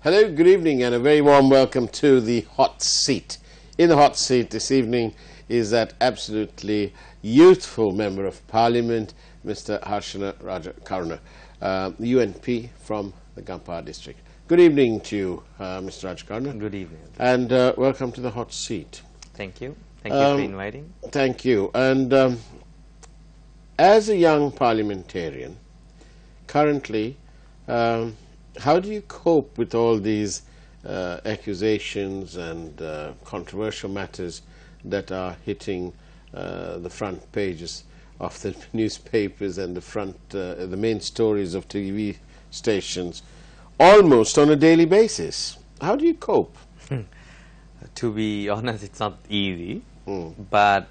Hello, good evening, and a very warm welcome to the Hot Seat. In the Hot Seat this evening is that absolutely youthful Member of Parliament, Mr. Harshana Rajakaruna, UNP from the Gampar district. Good evening to you, Mr. Rajakaruna. Good evening. And welcome to the Hot Seat. Thank you. Thank you for inviting. Thank you. And as a young parliamentarian, currently, how do you cope with all these accusations and controversial matters that are hitting the front pages of the newspapers and the main stories of TV stations almost on a daily basis? How do you cope? To be honest, it's not easy, but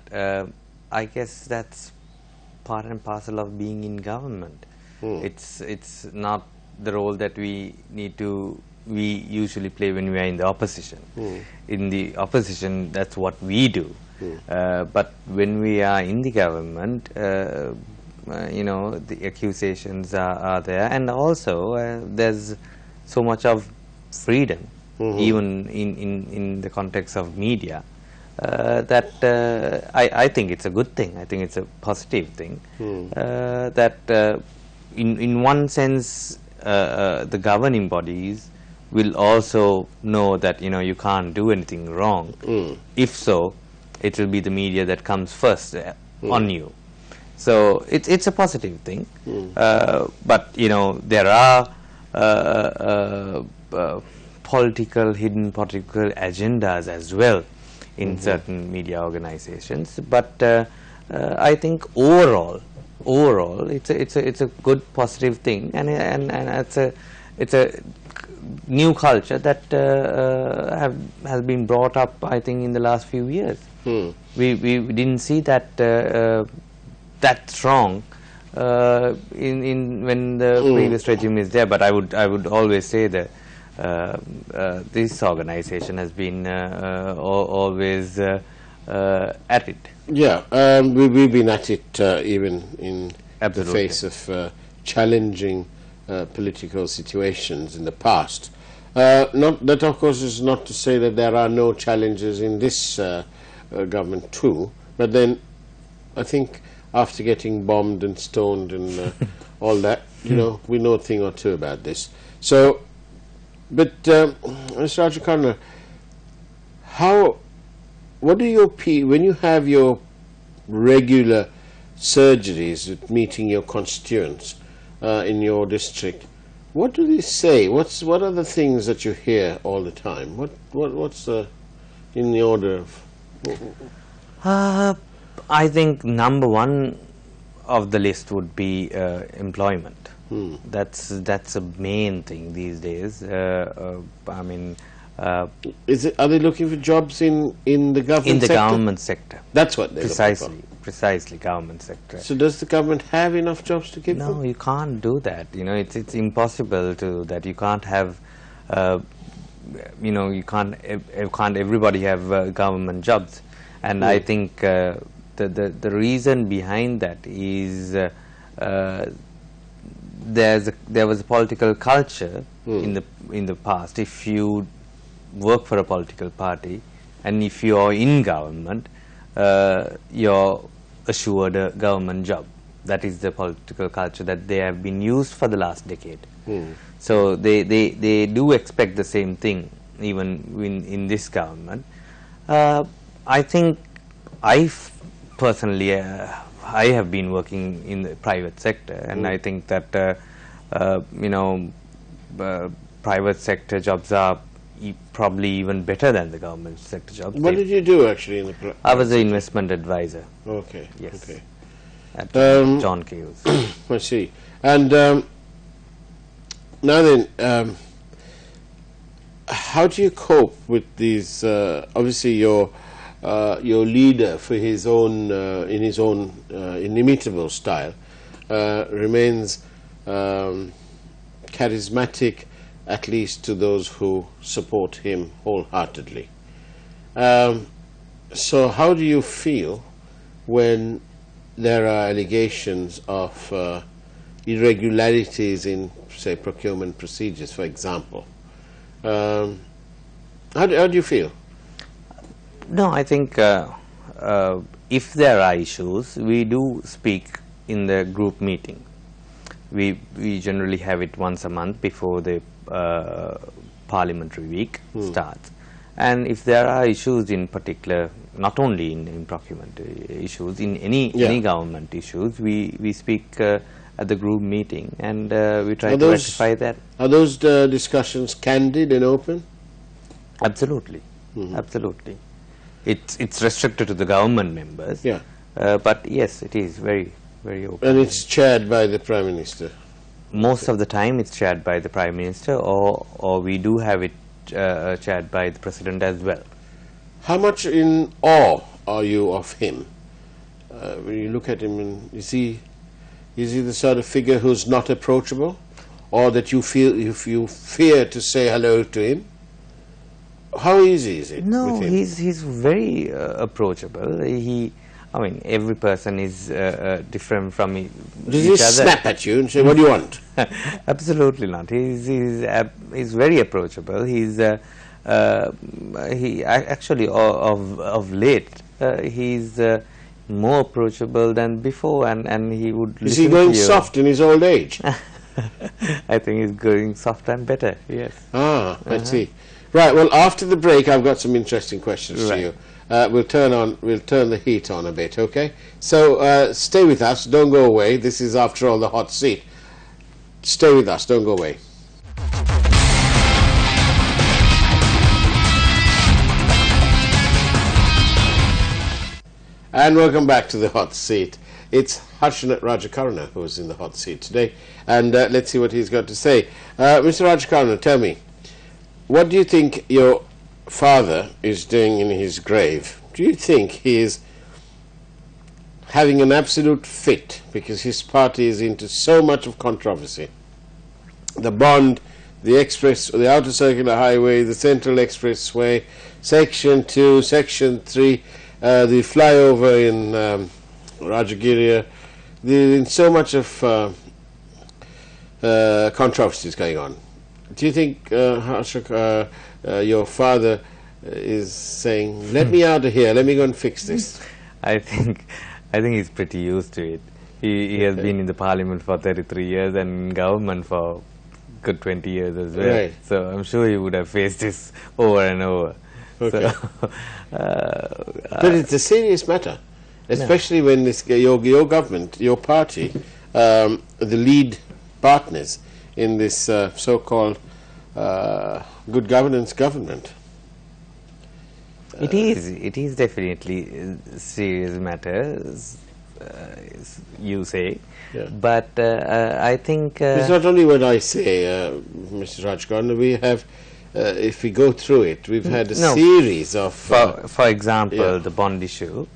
I guess that's part and parcel of being in government. It's not the role that we usually play when we are in the opposition. In the opposition, that's what we do. But when we are in the government, you know, the accusations are there, and also there's so much of freedom, even in the context of media, that I think it's a good thing. I think it's a positive thing. That in one sense, the governing bodies will also know that, you know, you can't do anything wrong. If so, it will be the media that comes first on you. So it's a positive thing. But, you know, there are hidden political agendas as well in certain media organizations. But I think overall, it's a good positive thing, and it's a new culture that has been brought up, I think, in the last few years. We didn't see that that strong when the previous regime is there. But I would always say that this organization has been always at it. Yeah, we've been at it even in the face of challenging political situations in the past. Not that, of course, is not to say that there are no challenges in this government too, but then I think after getting bombed and stoned and all that, you know, we know a thing or two about this. So, but Mr. Rajakaruna, what do your when you have your regular surgeries at meeting your constituents in your district, what do they say? What are the things that you hear all the time? What's in the order of? I think number one of the list would be employment. That's a main thing these days. I mean. Are they looking for jobs in the government sector? In the government sector. That's what they're looking for. Precisely, government sector. So does the government have enough jobs to give them? No, you can't do that. You know, it's impossible to that. You can't have, you know, you can't everybody have government jobs. And I think the reason behind that is there was a political culture in the past. If you work for a political party, and if you are in government, you're assured a government job. That is the political culture that they have been used for the last decade. So they do expect the same thing even in this government. I think personally I have been working in the private sector, and I think that you know, private sector jobs are probably even better than the government sector jobs. What did you do actually in the I was an investment advisor. Okay. Yes. Okay. At John Kew's. I see. And now then, how do you cope with these? Obviously, your leader, for his own in his own inimitable style, remains charismatic, at least to those who support him wholeheartedly. So how do you feel when there are allegations of irregularities in, say, procurement procedures, for example, How do you feel? No, I think if there are issues, we do speak in the group meeting. We generally have it once a month before the parliamentary week starts. And if there are issues in particular, not only in procurement issues, in any government issues, we speak at the group meeting, and we try to rectify that. Are those discussions candid and open? Absolutely, absolutely. It's restricted to the government members. Yeah. But yes, it is very open. And it's chaired by the Prime Minister? Most of the time it's chaired by the Prime Minister, or we do have it chaired by the President as well. How much in awe are you of him? When you look at him, and is he the sort of figure who's not approachable, or that you feel you fear to say hello to him? How easy is it? No, with him? he's very approachable. I mean, every person is different from each other. Does he snap at you and say, "What do you want"? Absolutely not. He's very approachable. He actually of late he's more approachable than before, and he would. Is he going soft in his old age? I think he's going soft and better. Yes. Ah, I see. Right. Well, after the break, I've got some interesting questions for you. We'll turn the heat on a bit, okay? So stay with us. Don't go away. This is, after all, the hot seat. Stay with us. Don't go away. And welcome back to the hot seat. It's Harshanat Rajakarna who's in the hot seat today, and let's see what he's got to say. Mr. Rajakarna, tell me, what do you think your father is doing in his grave? Do you think he is having an absolute fit because his party is into so much of controversy? The bond, the express, the outer circular highway, the central expressway, section 2, section 3, the flyover in Rajagiriya, in so much of controversies going on. Do you think your father is saying, "Let me out of here, let me go and fix this"? I think he's pretty used to it. He has been in the parliament for 33 years and in government for good 20 years as well. Right. So I'm sure he would have faced this over and over. Okay. So, but it's a serious matter, especially when this, your government, your party, the lead partners in this so-called good governance government. It is definitely a serious matter, you say, but I think... it's not only what I say, Mr. Rajkarna. We have, if we go through it, we've had a series of... For example, the bond issue.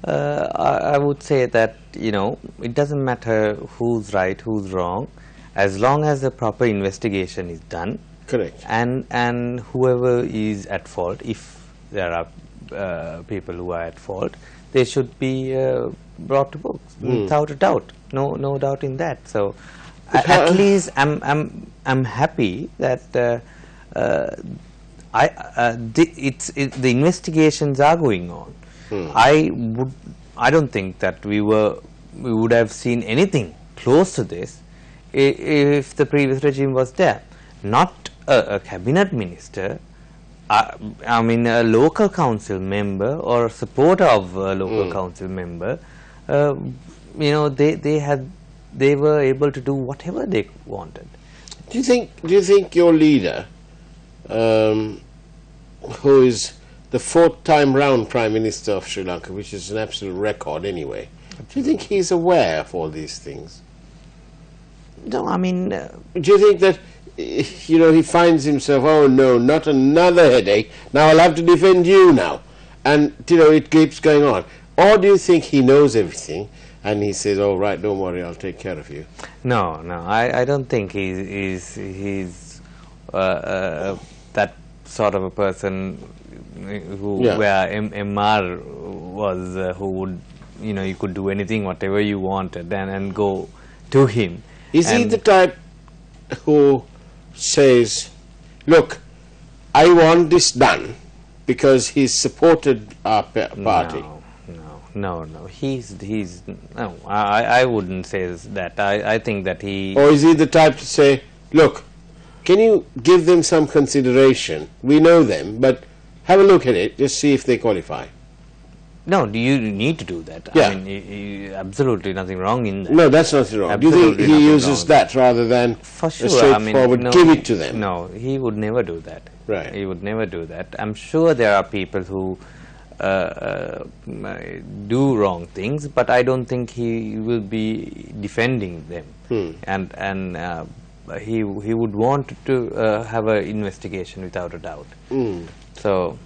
I would say that, it doesn't matter who's right, who's wrong, as long as the proper investigation is done. Correct. And whoever is at fault, if there are people who are at fault, they should be brought to books without a doubt. No doubt in that. So at least I'm happy that the investigations are going on. I don't think that we would have seen anything close to this if the previous regime was there. Not a cabinet minister, I mean a local council member or a supporter of a local council member. They were able to do whatever they wanted. Do you think your leader, who is the 4th time round Prime Minister of Sri Lanka, which is an absolute record anyway, do you think he's aware of all these things? No, I mean... do you think that, he finds himself, oh no, not another headache, now I'll have to defend you now, and, it keeps going on? Or do you think he knows everything, and he says, "Oh, right, don't worry, I'll take care of you"? No, I don't think he's that sort of a person where MR was, who would, you could do anything, whatever you wanted, and go to him. Is he the type who says, "Look, I want this done because he's supported our party. No. No. I wouldn't say that. I think that he. Or is he the type to say, look, can you give them some consideration? We know them, but have a look at it, just see if they qualify. No, you need to do that. Yeah. I mean, absolutely nothing wrong in that. No, that's nothing wrong. Do you think he uses that rather than for sure, a straightforward, no, give it to them? No, he would never do that. Right. He would never do that. I'm sure there are people who do wrong things, but I don't think he will be defending them. And he would want to have an investigation without a doubt. So.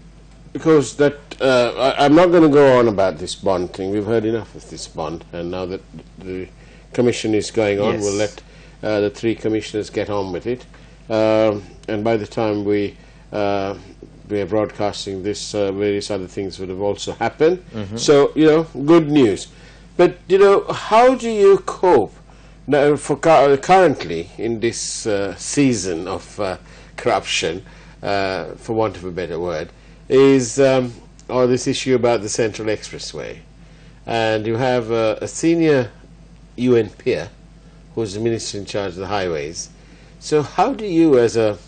Because that, I'm not going to go on about this bond thing. We've heard enough of this bond, and now that the commission is going on, Yes. we'll let the 3 commissioners get on with it. And by the time we are broadcasting this, various other things would have also happened. So, good news. But, how do you cope now currently in this season of corruption, for want of a better word, is this issue about the Central Expressway, and you have a senior UN peer who's the minister in charge of the highways. So how do you, as a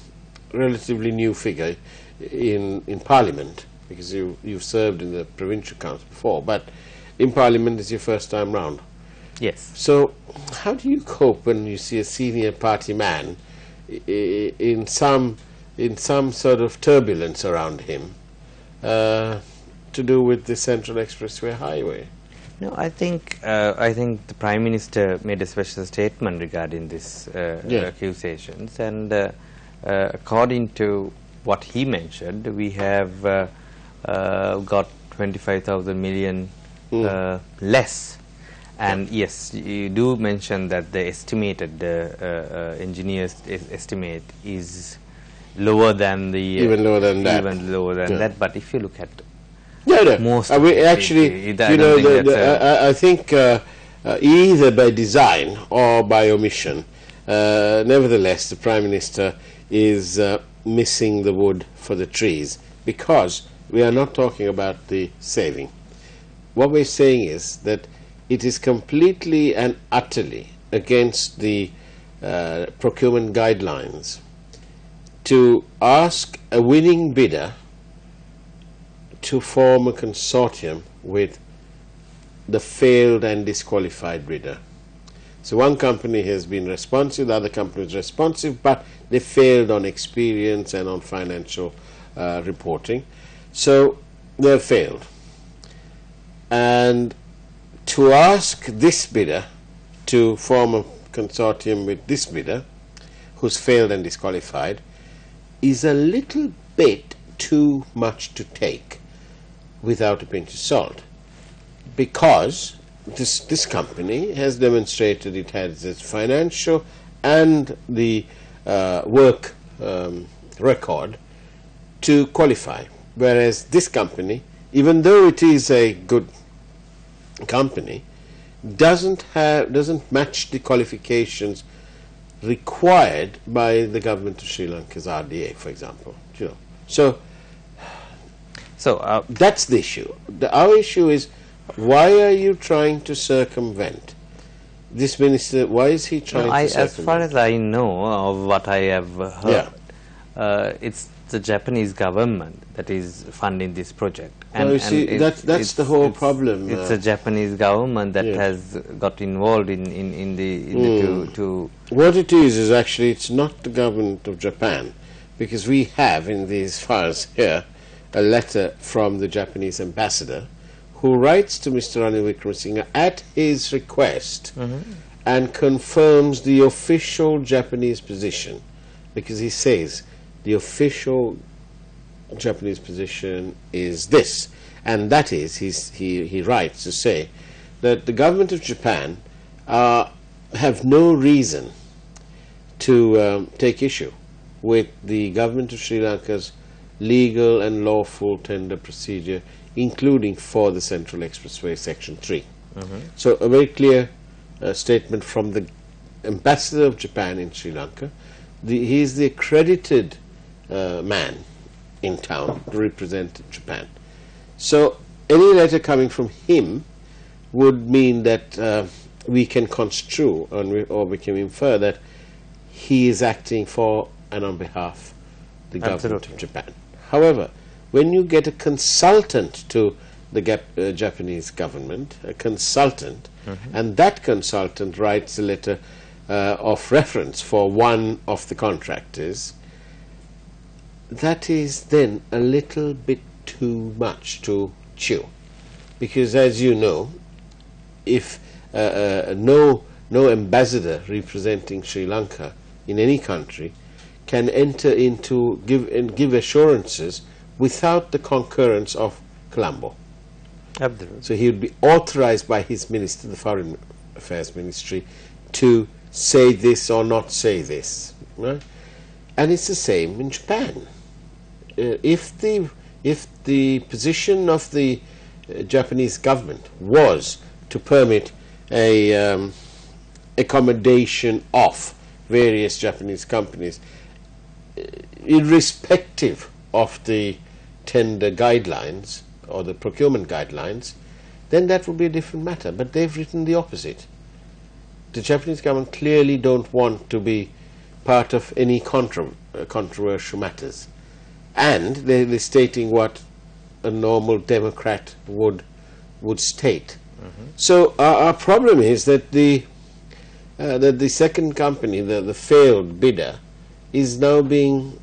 relatively new figure in Parliament, because you've served in the provincial council before, but in Parliament is your first time round? Yes. So how do you cope when you see a senior party man in some sort of turbulence around him? To do with the Central Expressway highway? No, I think the Prime Minister made a special statement regarding this accusations, and according to what he mentioned, we have got 25,000 million less. And yes, you do mention that the estimated engineers' estimate is lower than the even lower than that. Even lower than that. But if you look at most, actually, I think either by design or by omission, nevertheless, the Prime Minister is missing the wood for the trees, because we are not talking about the saving. What we're saying is that it is completely and utterly against the procurement guidelines to ask a winning bidder to form a consortium with the failed and disqualified bidder. So one company has been responsive, the other company is responsive, but they failed on experience and on financial reporting. So they have failed. And to ask this bidder to form a consortium with this bidder, who's failed and disqualified, is a little bit too much to take without a pinch of salt, because this company has demonstrated it has its financial and the work record to qualify, whereas this company, even though it is a good company, doesn't match the qualifications required by the government of Sri Lanka's RDA, for example. So that's the issue. Our issue is, why are you trying to circumvent this minister? Why is he trying to circumvent? As far as I know of what I have heard, it's the Japanese government that is funding this project. And you see, that's the whole problem. It's the Japanese government that has got involved in the two. What it is actually, it's not the government of Japan, because we have in these files here a letter from the Japanese ambassador, who writes to Mr. Ranil Wickremesinghe at his request and confirms the official Japanese position, because he says the official Japanese position is this, and that is, he writes to say that the government of Japan have no reason to take issue with the government of Sri Lanka's legal and lawful tender procedure, including for the Central Expressway Section 3. So a very clear statement from the ambassador of Japan in Sri Lanka. He is the accredited man in town to represent Japan. So any letter coming from him would mean that we can construe or we can infer that he is acting for and on behalf of the government of Japan. However, when you get a consultant to the Japanese government, a consultant, and that consultant writes a letter of reference for one of the contractors, that is then a little bit too much to chew. Because as you know, if no ambassador representing Sri Lanka in any country can enter into give assurances without the concurrence of Colombo. Absolutely. So he would be authorized by his minister, the Foreign Affairs Ministry, to say this or not say this, right? And it's the same in Japan. If the position of the Japanese government was to permit a accommodation of various Japanese companies, irrespective of the tender guidelines or the procurement guidelines, then that would be a different matter. But they've written the opposite. The Japanese government clearly don't want to be part of any controversial matters, and they're stating what a normal democrat would state. So our problem is that the second company, the failed bidder, is now being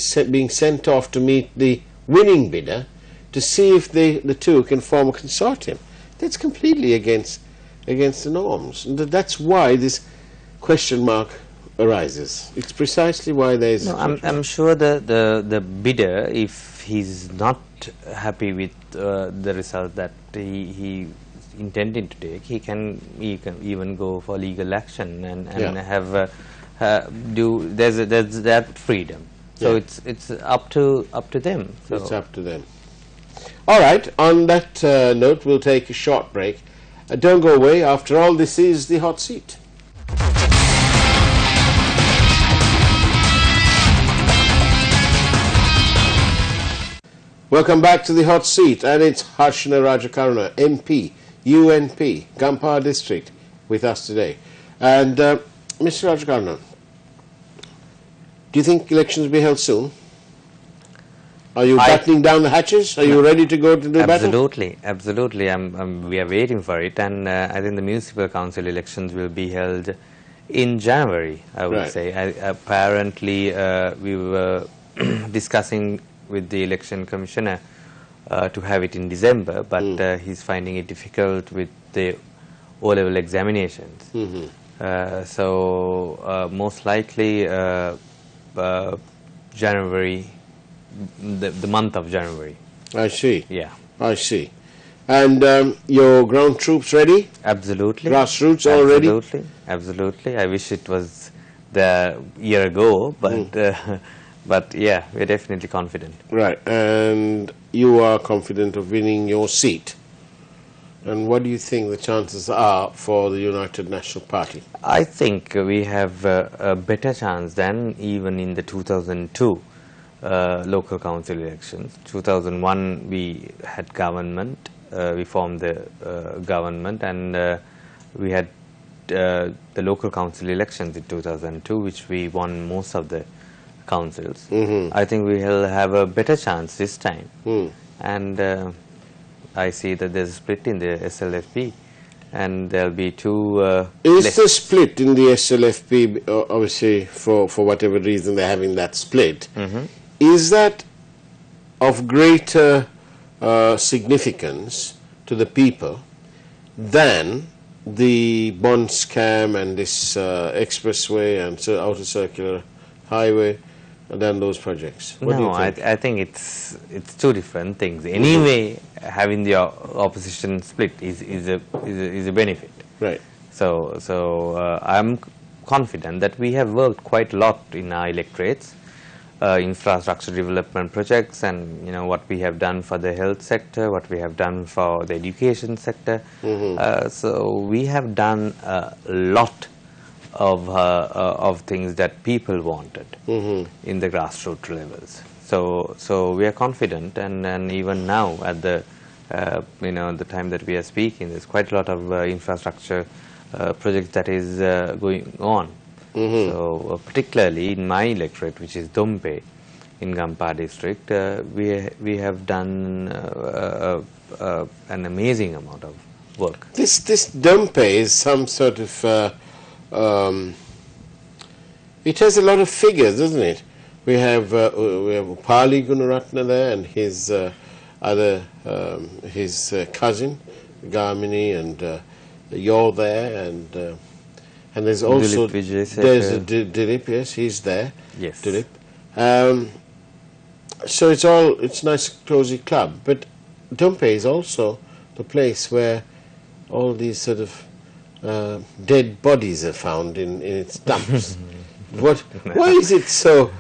sent off to meet the winning bidder to see if the two can form a consortium. That's completely against the norms. And that's why this question mark arises. It's precisely why there is. No, I'm sure the bidder, if he's not happy with the result that he intending to take, he can even go for legal action and have there's that freedom. So it's up to them. So it's up to them. All right. On that note, we'll take a short break. Don't go away. After all, this is the Hot Seat. Welcome back to the Hot Seat, and it's Harshana Rajakaruna, MP, UNP, Gampar District, with us today. And Mr. Rajakaruna, do you think elections will be held soon? Are you battening down the hatches? Are you ready to go to the battle? Absolutely, absolutely. We are waiting for it, and I think the municipal council elections will be held in January, I would say. Apparently, we were discussing with the election commissioner to have it in December, but he's finding it difficult with the O-level examinations. So most likely January, the month of January. I see. Yeah. I see. And your ground troops ready? Absolutely. Grassroots all ready? Absolutely. Absolutely. I wish it was the year ago, but but yeah, we're definitely confident. Right. And you are confident of winning your seat. And what do you think the chances are for the United National Party? I think we have a better chance than even in the 2002 local council elections. 2001 we had government, we formed the government, and we had the local council elections in 2002, which we won most of the councils. I think we will have a better chance this time. And I see that there's a split in the SLFP, and there'll be two... Is the split in the SLFP, obviously for whatever reason they're having that split, is that of greater significance to the people than the bond scam and this expressway and outer circular highway, than those projects? What do you think? I think it's two different things. Anyway, having the opposition split is a benefit. Right. So I'm confident that we have worked quite a lot in our electorates, infrastructure development projects, and what we have done for the health sector, what we have done for the education sector. So we have done a lot of things that people wanted in the grassroots levels. So we are confident, and even now at the the time that we are speaking, there's quite a lot of infrastructure projects that is going on. So particularly in my electorate, which is Dompe in Gampa district, we have done an amazing amount of work. This Dompe is some sort of it has a lot of figures, doesn't it? We have Pali Gunaratna there, and his cousin Gamini, and you're there, and there's also Dilip, yes, he's there. Yes. Dilip. So it's nice cozy club, but Dompe is also the place where all these sort of dead bodies are found in its dumps. Why is it so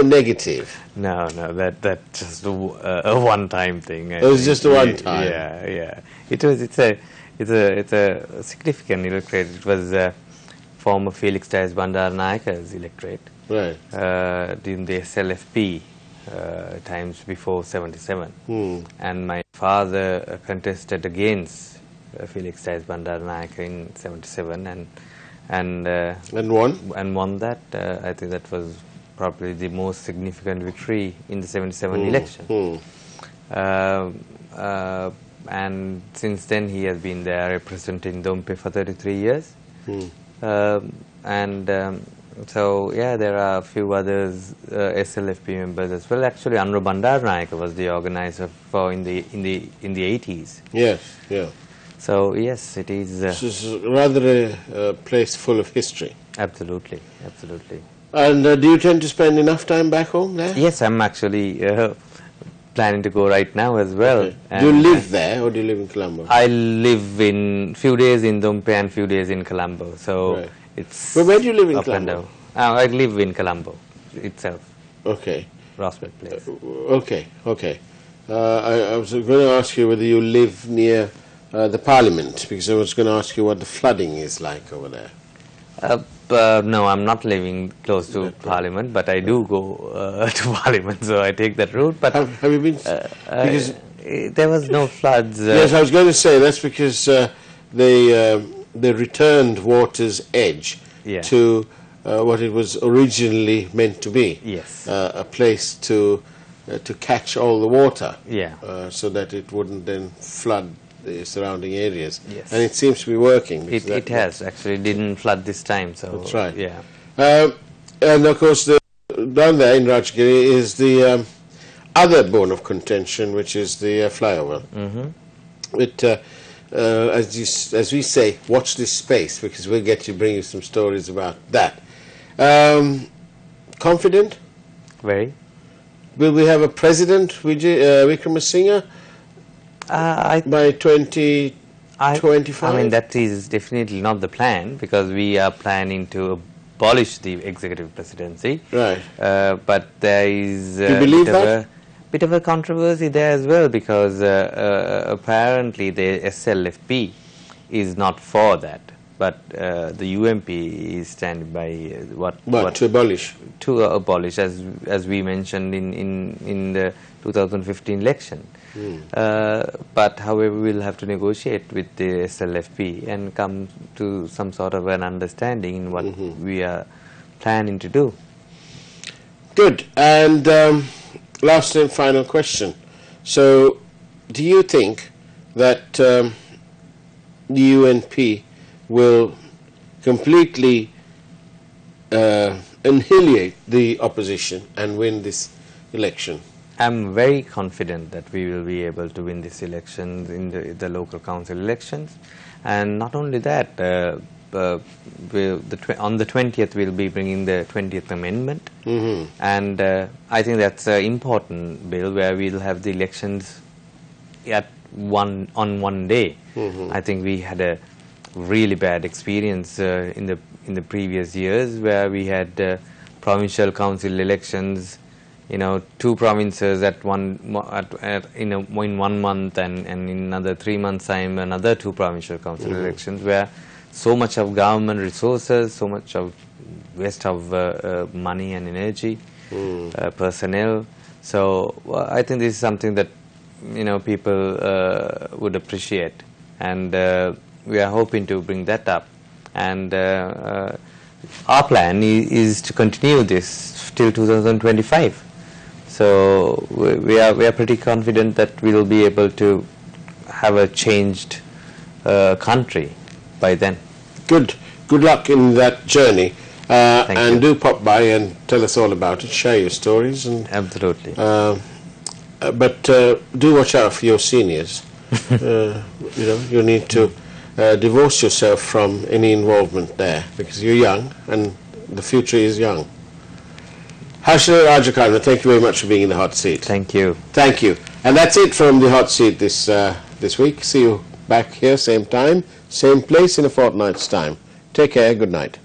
negative? No, that's just a one-time thing. It was just a one-time. Yeah. It's a significant electorate. It was former Felix Dias Bandaranaike's electorate. Right. During the SLFP times before 77. And my father contested against Felix Dias Bandaranaike in 77 and won that. I think that was probably the most significant victory in the 77 election. And since then he has been there representing Dompe for 33 years. So yeah, there are a few others SLFP members as well. Actually, Anru Bandaranaike was the organizer for in the 80s. Yes, yeah. So yes, it is. It's rather a place full of history. Absolutely. And do you tend to spend enough time back home there? Yes, I'm actually planning to go right now as well. Okay. Do you live there, or do you live in Colombo? I live in few days in Dompe and few days in Colombo. So right. It's. But where do you live in up Colombo? And down. I live in Colombo itself. Okay. Rossbeth Place. Okay. I was going to ask you whether you live near the Parliament, because I was going to ask you what the flooding is like over there. No, I'm not living close to Parliament, but I do go to Parliament, so I take that route. But have you been? Because there was no floods. Yes, I was going to say that's because they returned Water's Edge to what it was originally meant to be. Yes. A place to catch all the water. Yeah. So that it wouldn't then flood the surrounding areas. Yes. And it seems to be working. It has actually didn't flood this time. So that's right. Yeah. And of course, down there in Rajgiri is the other bone of contention, which is the flyover. As we say, watch this space, because we'll bring you some stories about that. Confident? Very. Will we have a president, Wickramasinghe, by 2025? I mean, that is definitely not the plan, because we are planning to abolish the executive presidency. Right. But there is Do you believe that? Bit of a controversy there as well, because apparently the SLFP is not for that, but the UMP is standing by what to abolish. To abolish, as we mentioned in the 2015 election. But however, we'll have to negotiate with the SLFP and come to some sort of an understanding in what we are planning to do. Good. And last and final question. So, do you think that the UNP will completely annihilate the opposition and win this election? I'm very confident that we will be able to win this election in the local council elections. And not only that, on the 20th we'll be bringing the 20th Amendment. And I think that's an important bill where we'll have the elections on one day. I think we had a really bad experience in the previous years, where we had provincial council elections, 2 provinces in 1 month, and in another 3 months' time another 2 provincial council elections, where so much of government resources, so much of waste of money and energy personnel. So I think this is something that people would appreciate, and we are hoping to bring that up. And our plan is to continue this till 2025. So we are pretty confident that we will be able to have a changed country by then. Good luck in that journey. Thank and you. do pop by and tell us all about it. Share your stories. And Absolutely. but do watch out for your seniors. You need to divorce yourself from any involvement there, because you're young and the future is young. Harshal Rajakarna, thank you very much for being in the hot seat. Thank you. Thank you. And that's it from the hot seat this week. See you back here, same time, same place in a fortnight's time. Take care. Good night.